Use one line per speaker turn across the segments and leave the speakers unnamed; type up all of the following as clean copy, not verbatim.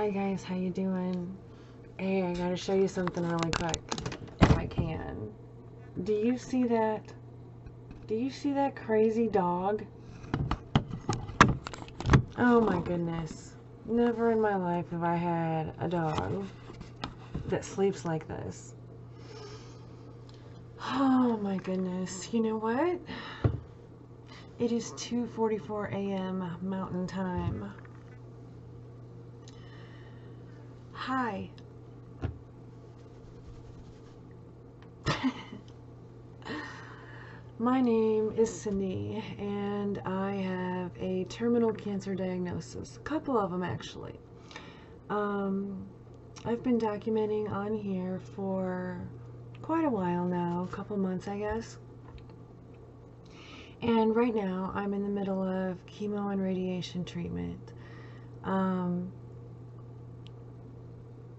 Hi guys, how you doing? Hey, I gotta show you something really quick, if I can. Do you see that? Do you see that crazy dog? Oh my goodness. Never in my life have I had a dog that sleeps like this. Oh my goodness. You know what? It is 2:44 a.m. Mountain Time. Hi. My name is Cindy, and I have a terminal cancer diagnosis. A couple of them, actually. I've been documenting on here for quite a while now, a couple months, I guess. And right now, I'm in the middle of chemo and radiation treatment.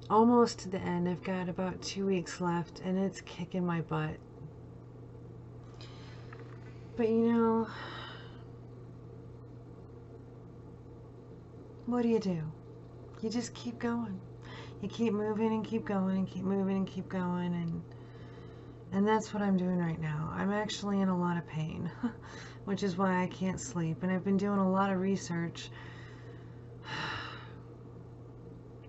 Almost to the end. I've got about 2 weeks left, and it's kicking my butt. But you know, what do? You just keep going. You keep moving and keep going and keep moving and keep going, and that's what I'm doing right now. I'm actually in a lot of pain, which is why I can't sleep, and I've been doing a lot of research,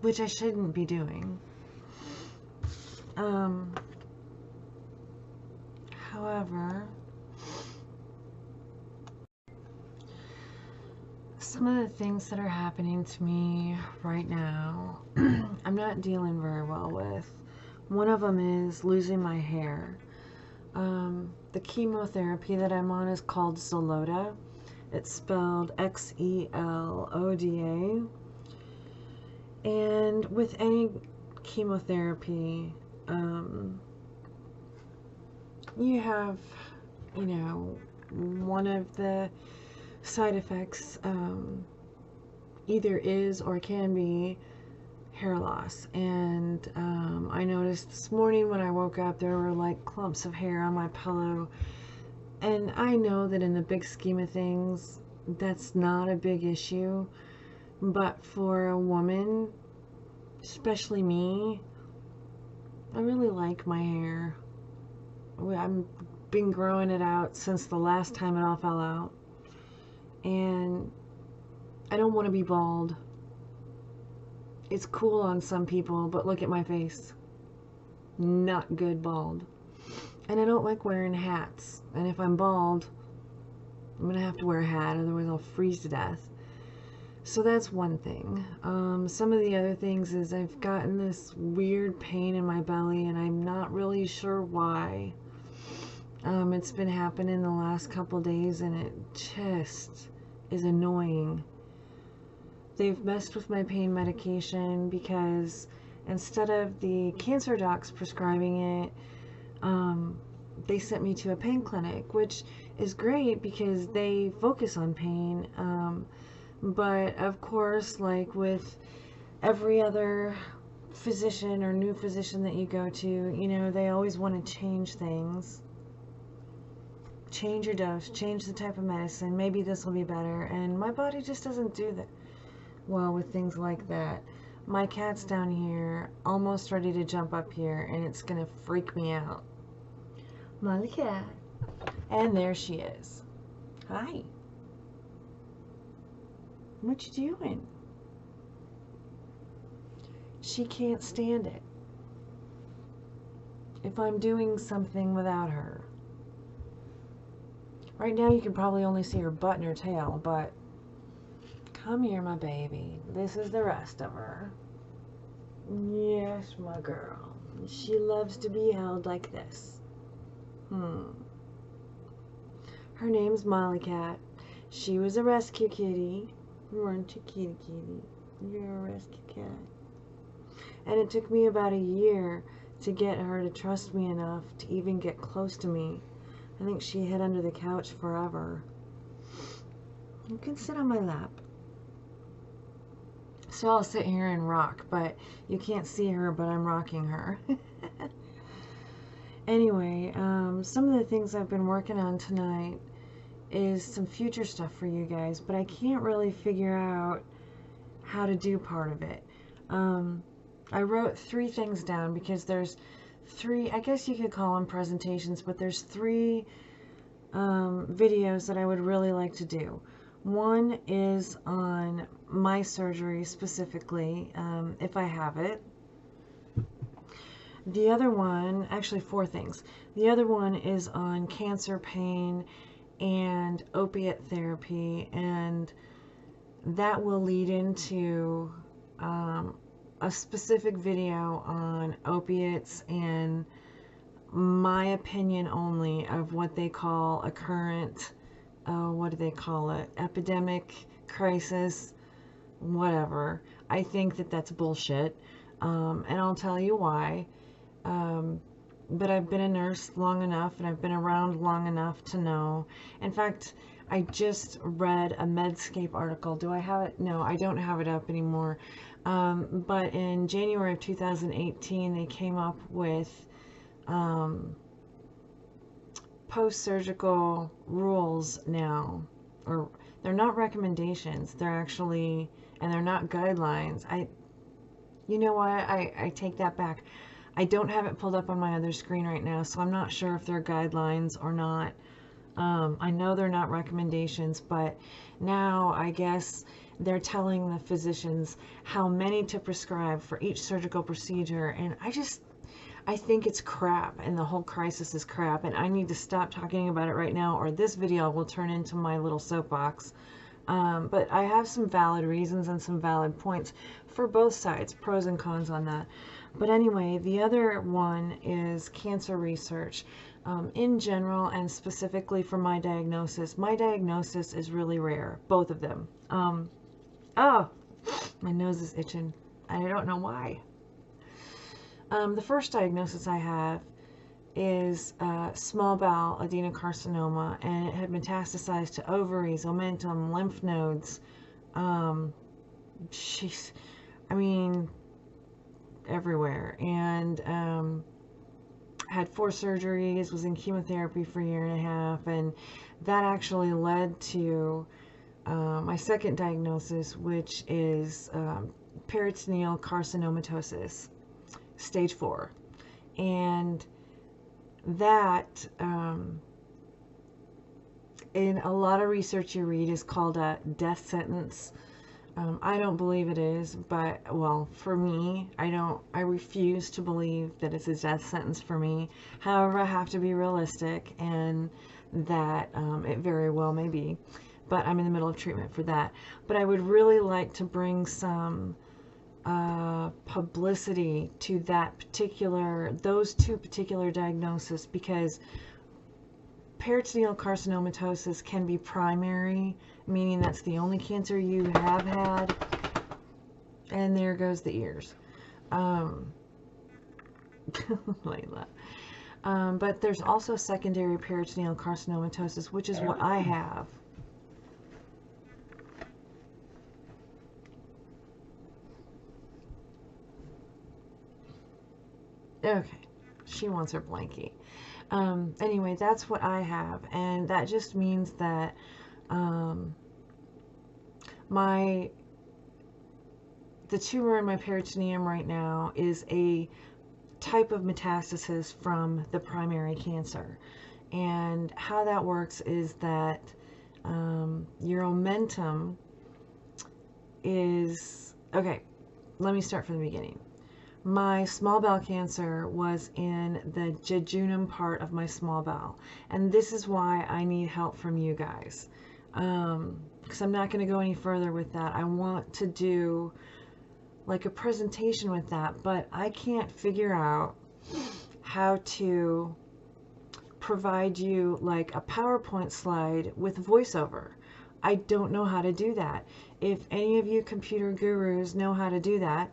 which I shouldn't be doing. However, some of the things that are happening to me right now, I'm not dealing very well with. One of them is losing my hair. The chemotherapy that I'm on is called Xeloda. It's spelled Xeloda. And with any chemotherapy, you have, you know, one of the side effects either is or can be hair loss. And I noticed this morning when I woke up there were like clumps of hair on my pillow, and I know that in the big scheme of things that's not a big issue, but for a woman, especially me, I really like my hair. I've been growing it out since the last time it all fell out, and I don't want to be bald. It's cool on some people, but look at my face. Not good bald. And I don't like wearing hats. And if I'm bald, I'm going to have to wear a hat, otherwise I'll freeze to death. So that's one thing. Some of the other things is I've gotten this weird pain in my belly, and I'm not really sure why. It's been happening the last couple days, and it just is annoying. They've messed with my pain medication because instead of the cancer docs prescribing it, they sent me to a pain clinic, which is great because they focus on pain. But of course, like with every other physician or new physician that you go to, you know, they always want to change things. Change your dose, change the type of medicine, maybe this will be better. And my body just doesn't do that well with things like that. My cat's down here, almost ready to jump up here, and it's gonna freak me out. Molly cat. And there she is. Hi. What you doing? She can't stand it if I'm doing something without her. Right now you can probably only see her butt and her tail, but come here, my baby. This is the rest of her. Yes, my girl. She loves to be held like this. Her name's Molly Cat. She was a rescue kitty. Weren't you, kitty kitty? You're a rescue cat. And it took me about a year to get her to trust me enough to even get close to me. I think she hid under the couch forever. You can sit on my lap. So I'll sit here and rock, but you can't see her, but I'm rocking her. Anyway, some of the things I've been working on tonight is some future stuff for you guys, but I can't really figure out how to do part of it. I wrote 3 things down because there's 3, I guess you could call them presentations, but there's 3 videos that I would really like to do. One is on my surgery specifically, if I have it. The other one, actually 4 things. The other one is on cancer pain and opiate therapy, and that will lead into a specific video on opiates and my opinion only of what they call a current, what do they call it, epidemic, crisis, whatever. I think that that's bullshit, and I'll tell you why. But I've been a nurse long enough and I've been around long enough to know. In fact, I just read a Medscape article. Do I have it? No, I don't have it up anymore. But in January of 2018, they came up with post-surgical rules now. Or they're not recommendations. They're actually, and they're not guidelines. You know what? I take that back. I don't have it pulled up on my other screen right now, so I'm not sure if they're guidelines or not. I know they're not recommendations, but now I guess they're telling the physicians how many to prescribe for each surgical procedure, and I think it's crap, and the whole crisis is crap, and I need to stop talking about it right now, or this video will turn into my little soapbox. But I have some valid reasons and some valid points for both sides, pros and cons on that. But anyway, the other one is cancer research. In general, and specifically for my diagnosis is really rare, both of them. Oh, my nose is itching. I don't know why. The first diagnosis I have is small bowel adenocarcinoma, and it had metastasized to ovaries, omentum, lymph nodes. Jeez, I mean, everywhere. And had 4 surgeries, was in chemotherapy for a year and a half, and that actually led to my second diagnosis, which is peritoneal carcinomatosis, stage 4. And that, in a lot of research you read, is called a death sentence. I don't believe it is, but, well, for me, I refuse to believe that it's a death sentence for me. However, I have to be realistic, and that it very well may be, but I'm in the middle of treatment for that. But I would really like to bring some publicity to those 2 particular diagnoses, because peritoneal carcinomatosis can be primary, meaning that's the only cancer you have had, and there goes the ears. Layla. But there's also secondary peritoneal carcinomatosis, which is what I have. Okay, she wants her blankie. Anyway, that's what I have, and that just means that the tumor in my peritoneum right now is a type of metastasis from the primary cancer. And how that works is that your omentum is, okay, let me start from the beginning. My small bowel cancer was in the jejunum part of my small bowel, and this is why I need help from you guys, because I'm not going to go any further with that. I want to do like a presentation with that, but I can't figure out how to provide you like a PowerPoint slide with voiceover. I don't know how to do that. If any of you computer gurus know how to do that,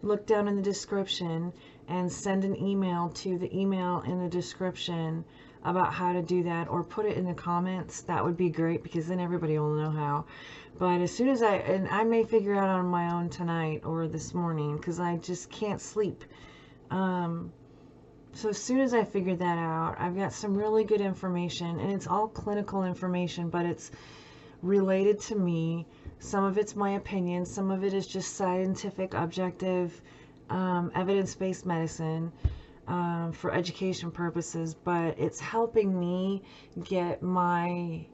look down in the description and send an email to the email in the description about how to do that, or put it in the comments. That would be great, because then everybody will know how. But as soon as and I may figure out on my own tonight or this morning, because I just can't sleep. So as soon as I figure that out, I've got some really good information, and it's all clinical information, but it's related to me, Some of it's my opinion. Some of it is just scientific, objective, evidence-based medicine for education purposes. But it's helping me get my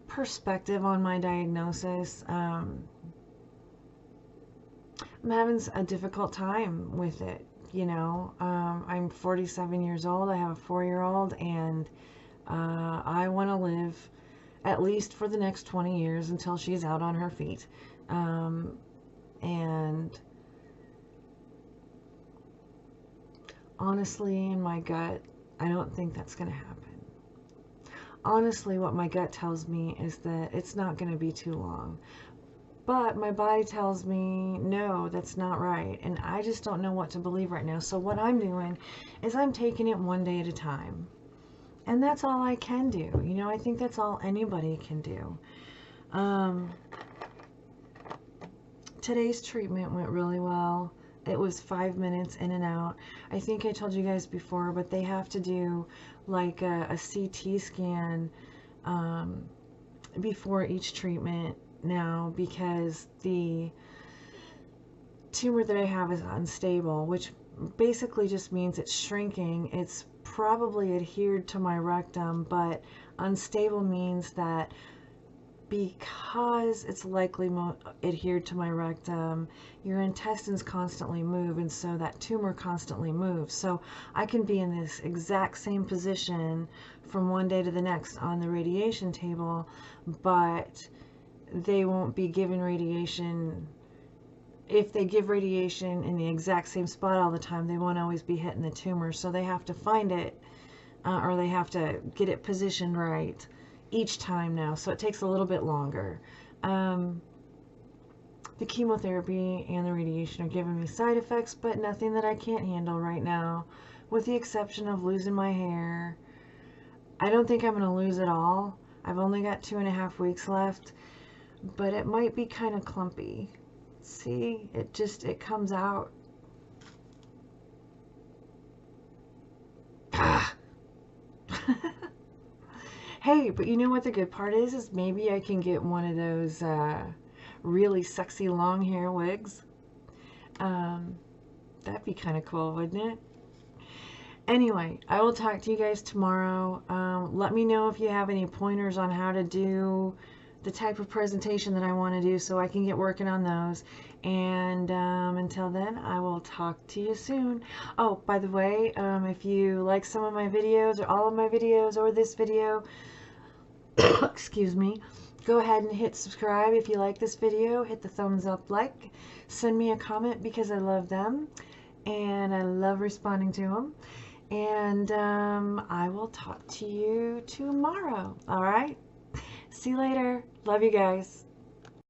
perspective on my diagnosis. I'm having a difficult time with it. I'm 47 years old. I have a 4-year-old, and I want to live at least for the next 20 years until she's out on her feet. And honestly, in my gut, I don't think that's going to happen. Honestly, what my gut tells me is that it's not going to be too long. But my body tells me, no, that's not right. And I just don't know what to believe right now. So what I'm doing is I'm taking it one day at a time. And that's all I can do. I think that's all anybody can do. Today's treatment went really well. It was 5 minutes in and out. I think I told you guys before, but they have to do like a CT scan before each treatment now, because the tumor that I have is unstable, which basically just means it's shrinking. It's probably adhered to my rectum, but unstable means that because it's likely adhered to my rectum, your intestines constantly move, and so that tumor constantly moves. So I can be in this exact same position from one day to the next on the radiation table, but they won't be given radiation. If they give radiation in the exact same spot all the time, they won't always be hitting the tumor. So they have to find it, or they have to get it positioned right each time now. So it takes a little bit longer. The chemotherapy and the radiation are giving me side effects, but nothing that I can't handle right now, with the exception of losing my hair. I don't think I'm going to lose it all. I've only got 2.5 weeks left, but it might be kind of clumpy. See, it comes out. Ah. Hey, but you know what the good part is maybe I can get one of those really sexy long hair wigs. That'd be kind of cool, wouldn't it? Anyway, I will talk to you guys tomorrow. Let me know if you have any pointers on how to do the type of presentation that I want to do, so I can get working on those. And until then, I will talk to you soon. Oh, by the way, if you like some of my videos, or all of my videos, or this video, excuse me, go ahead and hit subscribe if you like this video. Hit the thumbs up, like, send me a comment, because I love them and I love responding to them. And I will talk to you tomorrow. All right, see you later. Love you guys.